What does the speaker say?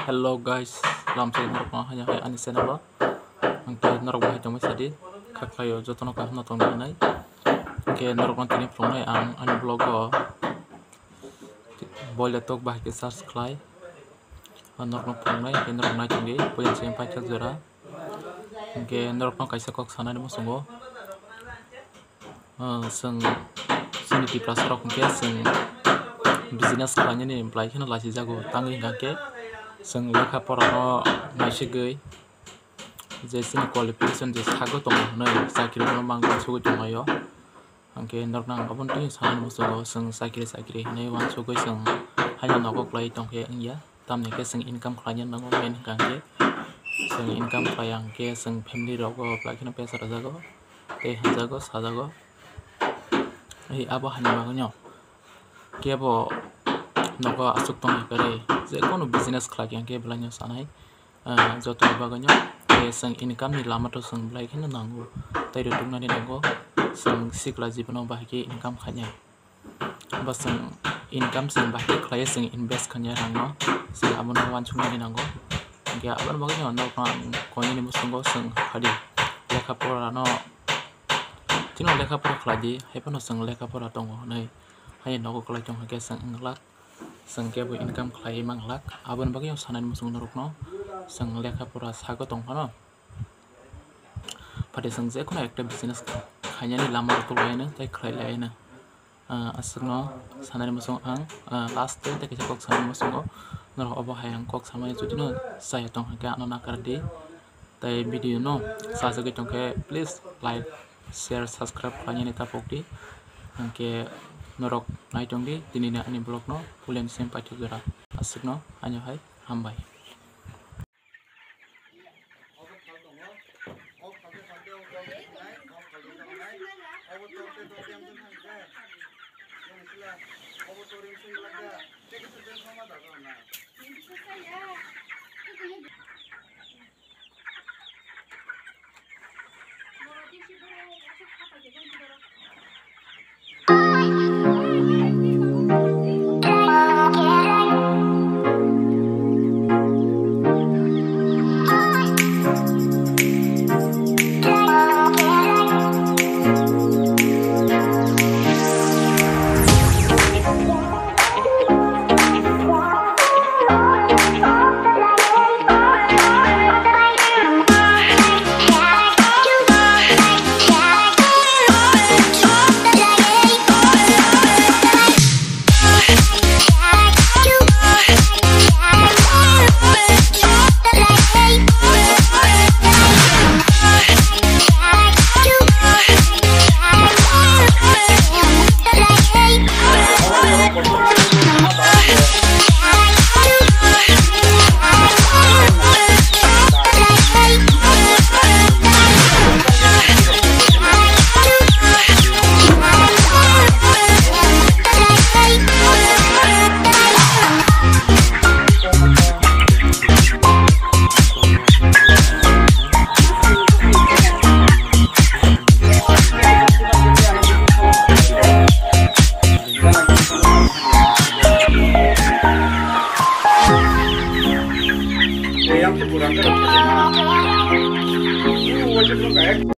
Hello guys, salam sering norok hanya hai ani channel angke norok bahai tongmai sadi kaklayo jotono kahno tongnai angke norok tini prongnai ang ani blog o boile tok bahai ke search khlai norok prongnai angke norok nai tongi poyan sing paithak jora angke norok kaisa kok sanani musungo sing siniti prasarok angke sing business khlainani employee kheno lasi jago tangi hingke sing lekha pora no naisigoi je sini qualification je sago tong nei sakri no mangko sugoi tongayo angke norok nang abon ti sanan musugo sing sakri nei wan sugoi sing hanya nogo klai tongke ingya tamne ke sing income khlainya nango main hingke sing income klayang ke sing family rogo plakhino pesar jago te hajago sajago ei abo hani magonyo kebo nogo asuk tong kare je kono business khlagi angke blanyo sanai joto baganyo sing income ni lama to sing blai khino nango tai ro tungnani nango sing sikla jibono bahiki income khanya ba sing income sing bahiki khlai sing invest khanya rangno sing amon wan chungnani nango angke abon baganyo nok koini musungo sing hadi lekha pora no tino lekha pora khladi haipono sing lekha pora tongo nei hai nogo klai tong hake sing inglak sing kebo income khlai manglak abon baganyo sanani musung norokno sing lekha pora sago tongkano pade sing je kono ekta business khainani lama tulaina tai khlailaina asukno sanani musung ang last te kisa kok sanani musungo nor obo hayang kok samai judino saya tong hake ano nakardi tai video no sajagi tongke please like share subscribe khlainani tapokti angke norok nai tongdi dinini ani blog no pulen sem paithukjora asukno anyo hai hambai Obo